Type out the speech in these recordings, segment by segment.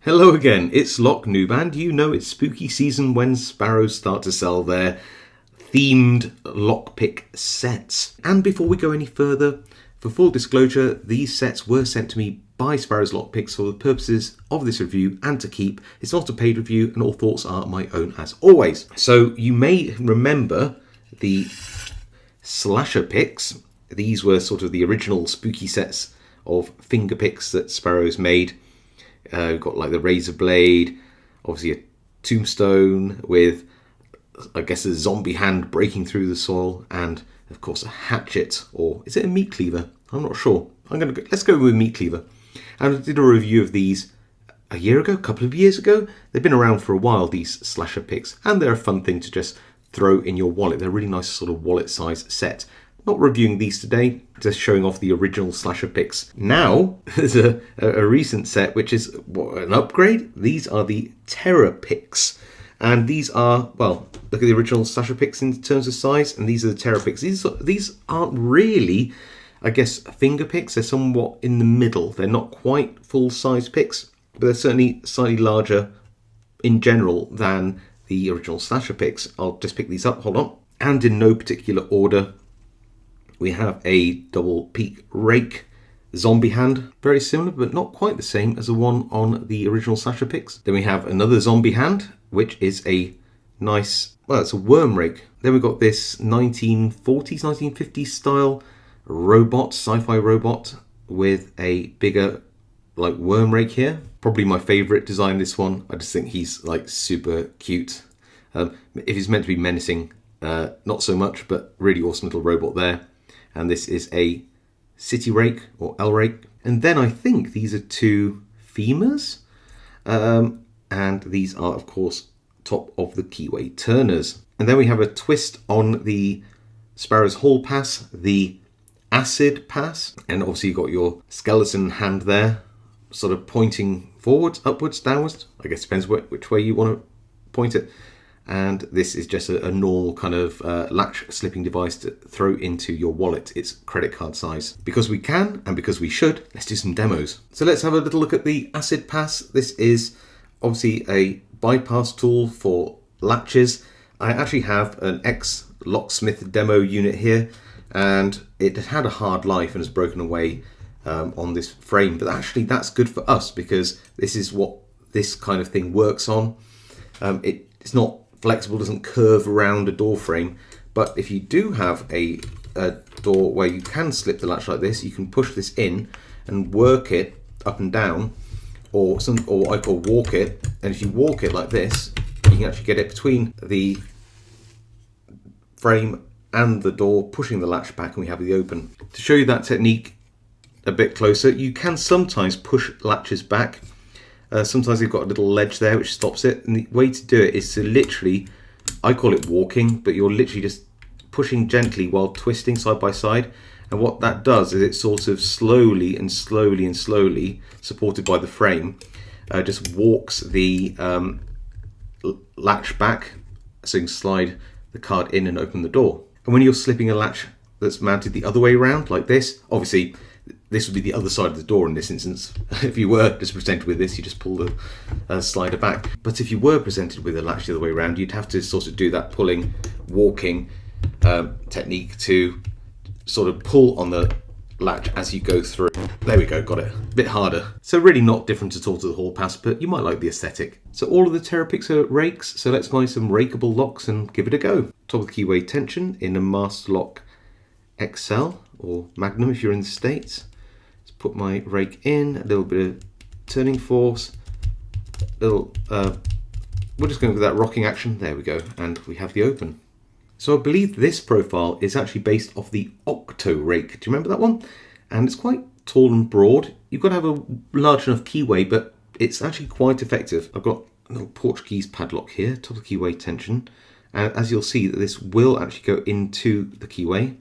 Hello again, it's Noob, and you know it's spooky season when Sparrows start to sell their themed lockpick sets. And before we go any further, for full disclosure, these sets were sent to me by Sparrows Lockpicks for the purposes of this review and to keep. It's not a paid review and all thoughts are my own as always. So you may remember the slasher picks. These were sort of the original spooky sets of finger picks that Sparrows made. We've got like the razor blade, obviously a tombstone with, I guess, a zombie hand breaking through the soil, and of course a hatchet, or is it a meat cleaver? I'm not sure. Let's go with meat cleaver. And I did a review of these a year ago, a couple of years ago. They've been around for a while, these slasher picks, and they're a fun thing to just throw in your wallet. They're a really nice sort of wallet size set. Not reviewing these today, just showing off the original slasher picks. Now, there's a recent set which is an upgrade. These are the terror picks. And these are, well, look at the original slasher picks in terms of size, and these are the terror picks. These aren't really, I guess, finger picks. They're somewhat in the middle. They're not quite full-size picks, but they're certainly slightly larger in general than the original slasher picks. I'll just pick these up, hold on. And in no particular order, we have a double peak rake zombie hand, very similar but not quite the same as the one on the original slasher picks. Then we have another zombie hand, which is a nice, well, it's a worm rake. Then we've got this 1940s, 1950s style robot, sci-fi robot with a bigger like worm rake here. Probably my favorite design, this one. I just think he's like super cute. If he's meant to be menacing, not so much, but really awesome little robot there. And this is a city rake or L rake. And then I think these are two femurs. And these are, of course, top of the keyway turners. And then we have a twist on the Sparrows Hall Pass, the acid pass. And obviously you've got your skeleton hand there, sort of pointing forwards, upwards, downwards. I guess it depends which way you want to point it. And this is just a normal kind of latch slipping device to throw into your wallet. It's credit card size. Because we can, and because we should, let's do some demos. So let's have a little look at the acid pass. This is obviously a bypass tool for latches. I actually have an ex-locksmith demo unit here, and it had a hard life and has broken away on this frame. But actually that's good for us because this is what this kind of thing works on. It's not flexible, doesn't curve around a door frame, but if you do have a door where you can slip the latch like this, you can push this in and work it up and down, or I call walk it, and if you walk it like this, you can actually get it between the frame and the door, pushing the latch back, and we have the open. To show you that technique a bit closer, you can sometimes push latches back. Sometimes you've got a little ledge there which stops it, and the way to do it is to literally, I call it walking, but you're literally just pushing gently while twisting side by side, and what that does is it sort of slowly and slowly and slowly, supported by the frame, just walks the latch back so you can slide the card in and open the door. And when you're slipping a latch that's mounted the other way around like this, obviously this would be the other side of the door in this instance. If you were just presented with this, you just pull the slider back. But if you were presented with a latch the other way around, you'd have to sort of do that pulling, walking technique to sort of pull on the latch as you go through. There we go, got it. A bit harder. So really not different at all to the Hall Pass, but you might like the aesthetic. So all of the terror picks are rakes, so let's find some rakeable locks and give it a go. Top of the keyway tension in a Master Lock XL or Magnum if you're in the States. Let's put my rake in, a little bit of turning force, we're just going with that rocking action. There we go, and we have the open. So I believe this profile is actually based off the Octo rake. Do you remember that one? And it's quite tall and broad. You've got to have a large enough keyway, but it's actually quite effective. I've got a little Portuguese padlock here, top of the keyway tension. And as you'll see, that this will actually go into the keyway.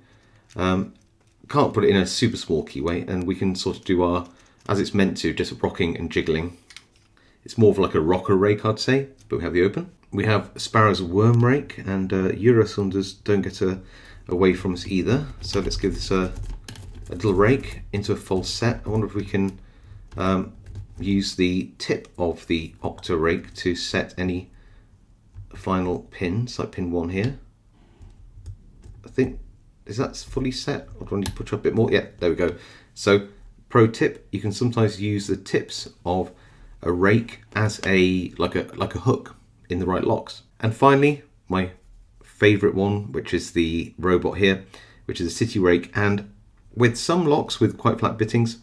Can't put it in a super small keyway, and we can sort of do our, as it's meant to, just rocking and jiggling. It's more of like a rocker rake, I'd say, but we have the open. We have Sparrow's worm rake, and Euro cylinders don't get away from us either. So let's give this a little rake into a full set. I wonder if we can use the tip of the octa rake to set any final pins, like pin 1 here. I think, is that fully set? Or do I need to push up a bit more? Yeah, there we go. So, pro tip, you can sometimes use the tips of a rake as like a hook in the right locks. And finally, my favorite one, which is the robot here, which is a city rake. And with some locks with quite flat bittings,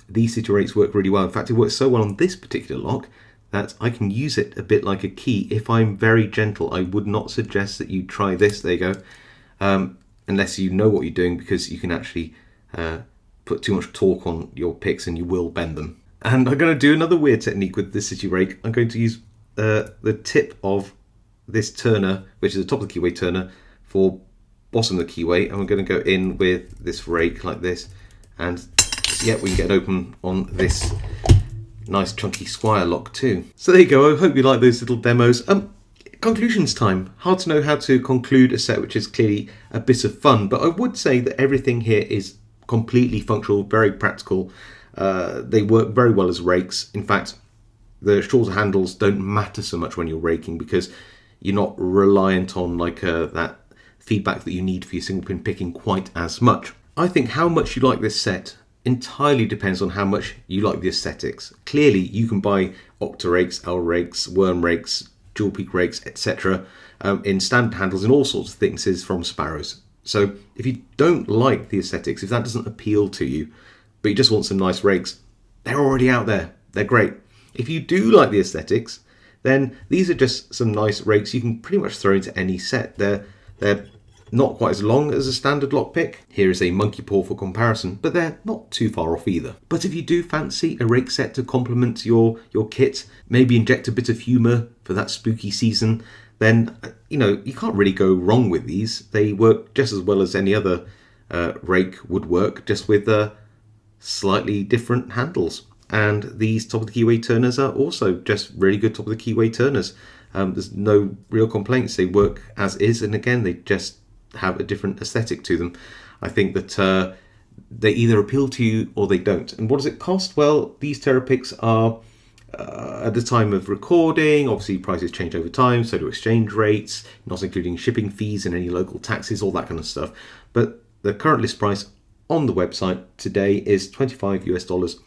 these city rakes work really well. In fact, it works so well on this particular lock that I can use it a bit like a key if I'm very gentle. I would not suggest that you try this. There you go. Unless you know what you're doing, because you can actually put too much torque on your picks and you will bend them. And I'm going to do another weird technique with this city rake. I'm going to use the tip of this turner, which is the top of the keyway turner, for bottom of the keyway, and we're going to go in with this rake like this, and yeah, we can get it open on this nice chunky Squire lock too. So there you go. I hope you like those little demos. Conclusions time. Hard to know how to conclude a set which is clearly a bit of fun, but I would say that everything here is completely functional, very practical. They work very well as rakes. In fact, the shorter handles don't matter so much when you're raking, because you're not reliant on like that feedback that you need for your single pin picking quite as much. I think how much you like this set entirely depends on how much you like the aesthetics. Clearly, you can buy octa rakes, L rakes, worm rakes, dual peak rakes, etc. In standard handles in all sorts of thicknesses from Sparrows. So if you don't like the aesthetics, if that doesn't appeal to you, but you just want some nice rakes, they're already out there. They're great. If you do like the aesthetics, then these are just some nice rakes you can pretty much throw into any set. They're not quite as long as a standard lockpick. Here is a monkey paw for comparison, but they're not too far off either. But if you do fancy a rake set to complement your kit, maybe inject a bit of humour for that spooky season, then you can't really go wrong with these. They work just as well as any other rake would work, just with slightly different handles. And these top of the keyway turners are also just really good top of the keyway turners. There's no real complaints. They work as is, and again, they just have a different aesthetic to them. I think that they either appeal to you or they don't. And what does it cost? Well, these TerraPicks are at the time of recording, obviously prices change over time, so do exchange rates, not including shipping fees and any local taxes, all that kind of stuff. But the current list price on the website today is $25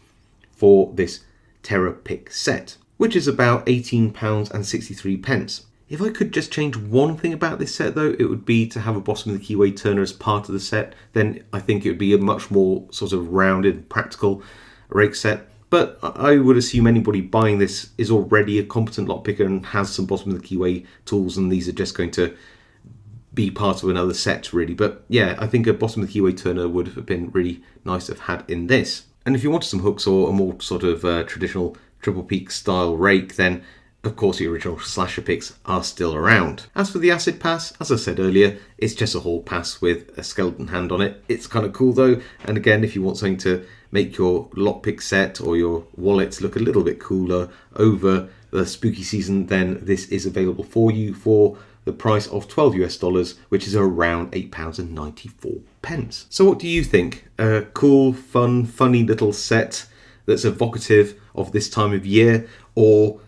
for this TerraPick set, which is about £18.63. If I could just change one thing about this set though, it would be to have a bottom of the keyway turner as part of the set. Then I think it would be a much more sort of rounded, practical rake set. But I would assume anybody buying this is already a competent lockpicker and has some bottom of the keyway tools, and these are just going to be part of another set really. But yeah, I think a bottom of the keyway turner would have been really nice to have had in this. And if you wanted some hooks or a more sort of traditional triple peak style rake, then of course the original slasher picks are still around. As for the acid pass, as I said earlier, it's just a hall pass with a skeleton hand on it. It's kind of cool though, and again, if you want something to make your lockpick set or your wallets look a little bit cooler over the spooky season, then this is available for you for the price of $12, which is around £8.94. So what do you think? A cool, fun, funny little set that's evocative of this time of year, or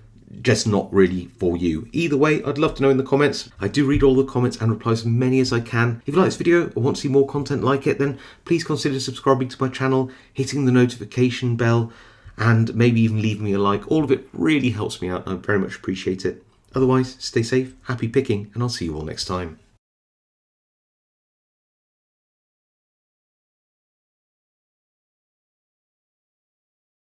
just not really for you? Either way, I'd love to know in the comments. I do read all the comments and reply as many as I can. If you like this video or want to see more content like it, then please consider subscribing to my channel, hitting the notification bell, and maybe even leaving me a like. All of it really helps me out. I very much appreciate it. Otherwise, stay safe, happy picking, and I'll see you all next time.